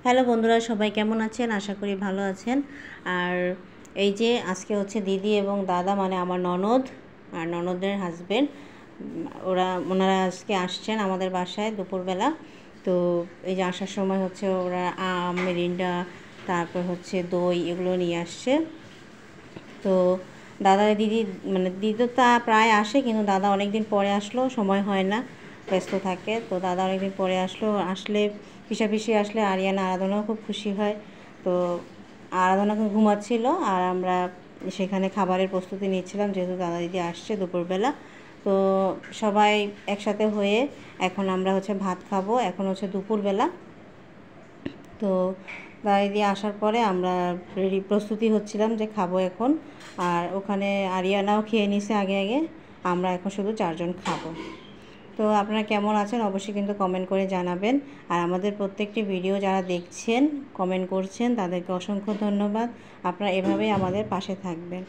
Hello বন্ধুরা, সবাই কেমন আছেন? আশা করি ভালো আছেন। আর এই যে আজকে হচ্ছে দিদি এবং দাদা, মানে আমার ননদ আর ননদের হাজবেন্ড, ওনারা আজকে আসছেন আমাদের বাসায় দুপুরবেলা। তো এই যে আসার সময় হচ্ছে ওরা আম, মিরিন্ডা, তারপর হচ্ছে দই, এগুলো নিয়ে আসছে। তো দাদা দিদি, মানে দিদি তো তা প্রায় আসে, কিন্তু দাদা অনেক দিন পরে আসলো, সময় হয় না, ব্যস্ত থাকে। তো দাদা অনেক দিন পরে আসলে পিষাপিষি আসলে আরিয়ানা আরাধনাও খুব খুশি হয়। তো আরাধনাকে ঘুমাচ্ছিল আর আমরা সেখানে খাবারের প্রস্তুতি নিচ্ছিলাম, যেহেতু দাদা দিদি আসছে দুপুরবেলা। তো সবাই একসাথে হয়ে এখন আমরা হচ্ছে ভাত খাবো। এখন হচ্ছে দুপুরবেলা। তো দাদা দিদি আসার পরে আমরা প্রস্তুতি হচ্ছিলাম যে খাবো এখন। আর ওখানে আরিয়ানাও খেয়ে নিছে আগে আগে। আমরা এখন শুধু 4 জন খাবো। তো আপনারা কেমন আছেন অবশ্যই কিন্তু কমেন্ট করে জানাবেন। আর আমাদের প্রত্যেকটি ভিডিও যারা দেখছেন, কমেন্ট করছেন, তাদেরকে অসংখ্য ধন্যবাদ। আপনারা এভাবেই আমাদের পাশে থাকবেন।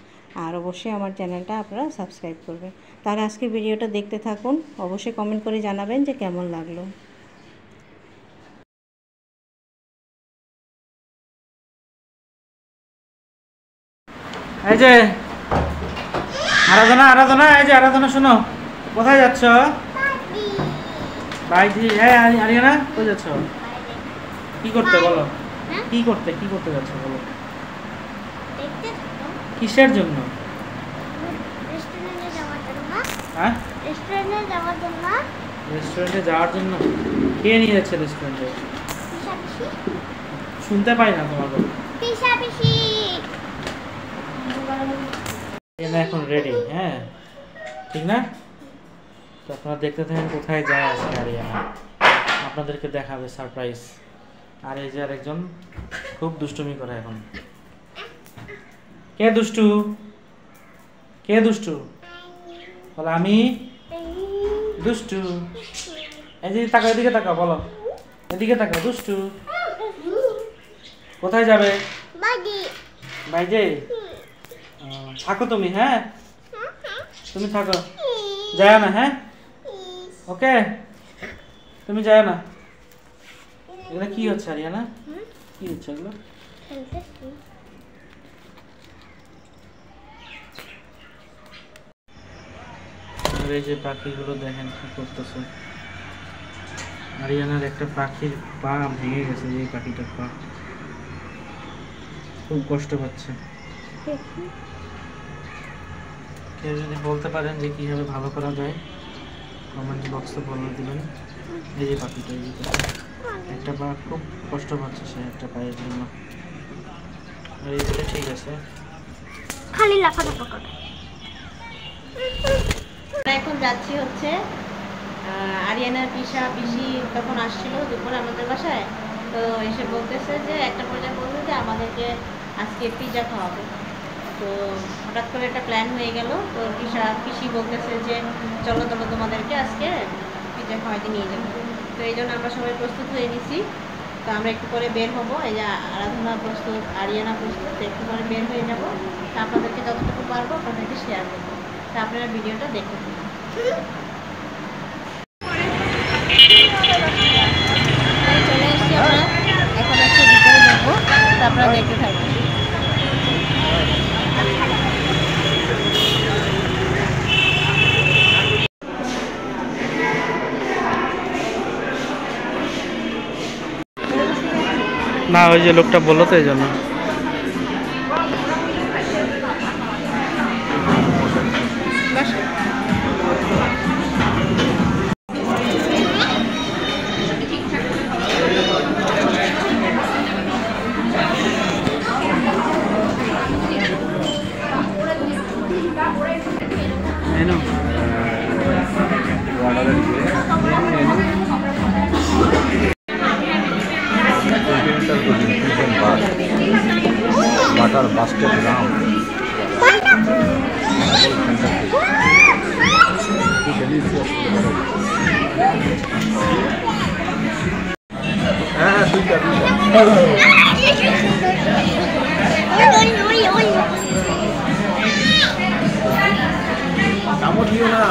আর অবশ্যই আমার চ্যানেলটা আপনারা সাবস্ক্রাইব করবেন। তাহলে আজকের ভিডিওটা দেখতে থাকুন, অবশ্যই কমেন্ট করে জানাবেন যে কেমন লাগলো। এই যে আরাধনা, আরাধনা, এই যে আরাধনা, শোনো, কোথায় যাচ্ছ? বাইজি। হ্যাঁ, আরিয়ানা, কোথায় যাচ্ছ? কি করতে বলো? কি করতে যাচ্ছ বলো? কিসের জন্য? হ্যাঁ, রেস্টুরেন্টে যাওয়ার জন্য। কে নিয়ে যাচ্ছে রেস্টুরেন্টে? শুনতে পাই না তোমার কথা। এখন রেডি, হ্যাঁ, ঠিক না? তো আপনারা দেখতে থাকেন কোথায় যায় আজকে আরিয়ানা, আপনাদেরকে দেখাবে সারপ্রাইজ। আর এই যে আরেকজন খুব দুষ্টুমি করে এখন। কে দুষ্টু? কে দুষ্টু? বলো আমি দুষ্টু। এই যে তাকাও, এদিকে তাকাও, বলো এদিকে তাকাও, দুষ্টু। কোথায় যাবে? বাইরে থাকো তুমি, হ্যাঁ তুমি থাকো, যায় না, হ্যাঁ, ওকে, তুমি যায় না। এগুলো কি হচ্ছে আরিয়ানা? কি হচ্ছে এগুলো? এই যে পাখিগুলো দেখেন কি করতেছে। আরিয়ানার একটা পাখির পা ভেঙে গেছে, এই পাখিটার পা খুব কষ্ট পাচ্ছে। কেউ যদি বলতে পারেন যে কিভাবে ভালো করা যায়, কমেন্ট বক্সে বলে দিবেন। এই যে পাখিটা, এই যে একটা পা খুব কষ্ট পাচ্ছে সে একটা পায়ের জন্য। আর এইটা ঠিক আছে, খালি লাফালাফা করে। আমরা এখন যাচ্ছি হচ্ছে আরিয়ানার পিসি তখন আসছিল দুপুরে আমাদের বাসায়। তো এসে বলতেছে যে একটা পর্যায়ে বলতে যে আমাদেরকে আজকে পিৎজা খাওয়াবে। তো হঠাৎ করে একটা প্ল্যান হয়ে গেল। তো পিসি বলতেছে যে চলো তোমাদেরকে আজকে পিৎজা খাওয়াইতে নিয়ে যাবো। তো এই জন্য আমরা সবাই প্রস্তুত হয়ে নিছি। তো আমরা একটু পরে বের হবো। এই যে আরাধনা প্রস্তুত, আরিয়ানা প্রস্তুত, একটু পরে বের হয়ে যাবো। তা আপনাদেরকে যতটুকু পারবো আপনাদেরকে শেয়ার করবো। তা আপনারা ভিডিওটা দেখতে থাকুন। চলে এসছি আমরা, এখন হচ্ছে ভিতরে যাবো। তা আপনারা দেখতে থাকবেন। না ওই যে লোকটা বললো তো এই জন্য। বাটার বাস্কেট রাম হ্যাঁ দুইটা কামড় দিও না।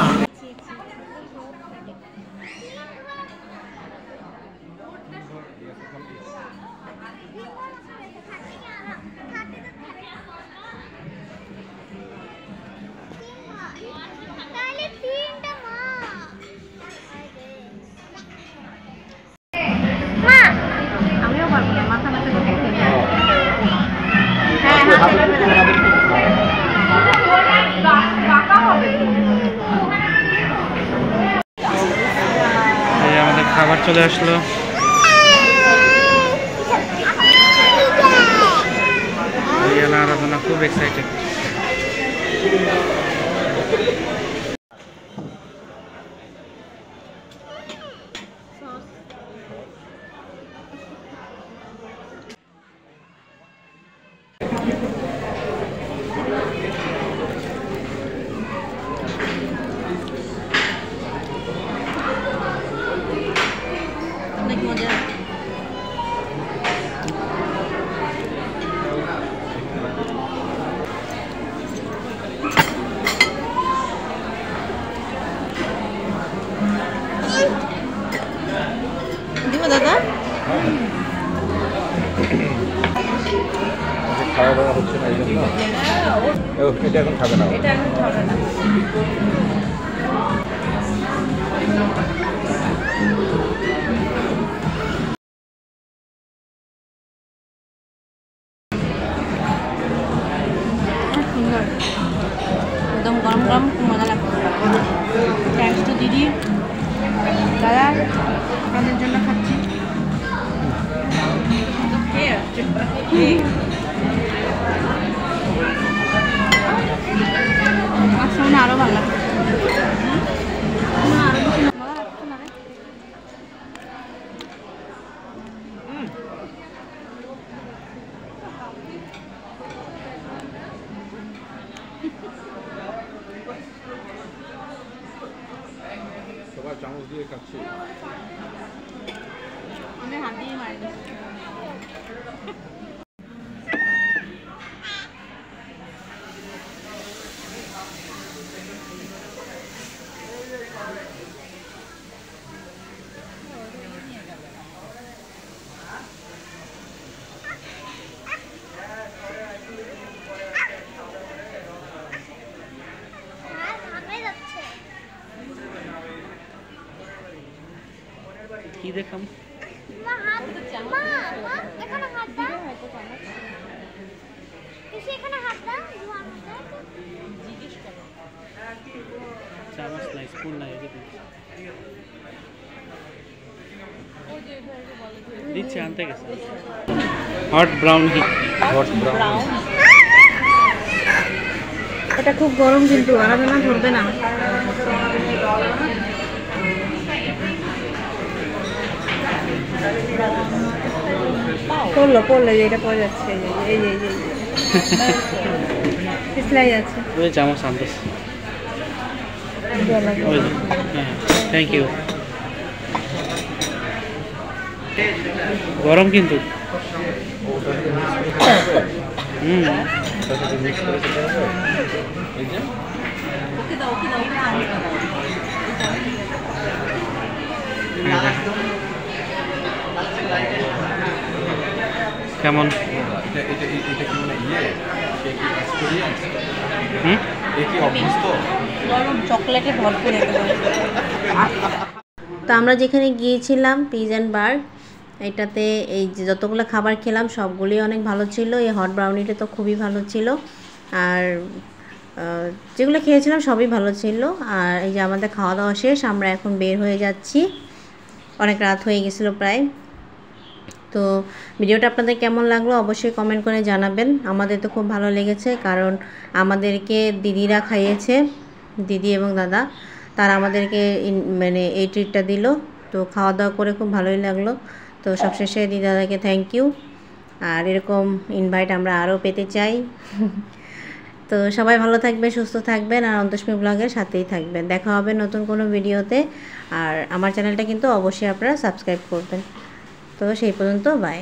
চলে আসলো। আরাধনা খুব এক্সাইটেড। অনেক মজা। দিব দাদা? খাওয়া দাওয়া হচ্ছে না এই জন্য এটা এখন খাবে না। সুন্দর, একদম গরম গরম, খুব মজা লাগছে। থ্যাংকস টু দিদি, দাদা, আপনাদের জন্য খাচ্ছি। আসলে আরো ভালো লাগছে। সবাই চামচ দিয়ে খাচ্ছি। আমি হাত দিয়ে মারি। কি দেখাম? চামচ নাই, স্পুন নাই, দিচ্ছে, আনতে গেছে। Hot brownie. এটা খুব গরম কিন্তু আরাধনা ধরবে না। পড়লো যে এটা পড়ে যাচ্ছে, এই যে পিছলাই যাচ্ছে। ওই চামচ আনতেছে। Thank you. গরম কিন্তু। কেমন? চকলেটে ভরপুর। তো আমরা যেখানে গিয়েছিলাম পিজ অ্যান্ড বার, এটাতে এই যে যতগুলো খাবার খেলাম সবগুলোই অনেক ভালো ছিল। এই হট ব্রাউনিটা তো খুবই ভালো ছিল, আর যেগুলো খেয়েছিলাম সবই ভালো ছিল। আর এই যে আমাদের খাওয়া দাওয়া শেষ, আমরা এখন বের হয়ে যাচ্ছি। অনেক রাত হয়ে গেছিলো প্রায়। তো ভিডিওটা আপনাদের কেমন লাগলো অবশ্যই কমেন্ট করে জানাবেন। আমাদের তো খুব ভালো লেগেছে, কারণ আমাদেরকে দিদিরা খাইয়েছে, দিদি এবং দাদা, তারা আমাদেরকে মানে এই ট্রিটটা দিল। তো খাওয়া দাওয়া করে খুব ভালোই লাগলো। তো সবশেষে দিদি দাদাকে থ্যাংক ইউ। আর এরকম ইনভাইট আমরা আরও পেতে চাই। তো সবাই ভালো থাকবে, সুস্থ থাকবেন, আর অন্তস্মি ব্লগের সাথেই থাকবেন। দেখা হবে নতুন কোনো ভিডিওতে। আর আমার চ্যানেলটা কিন্তু অবশ্যই আপনারা সাবস্ক্রাইব করবেন। তো সেই পর্যন্ত বাই।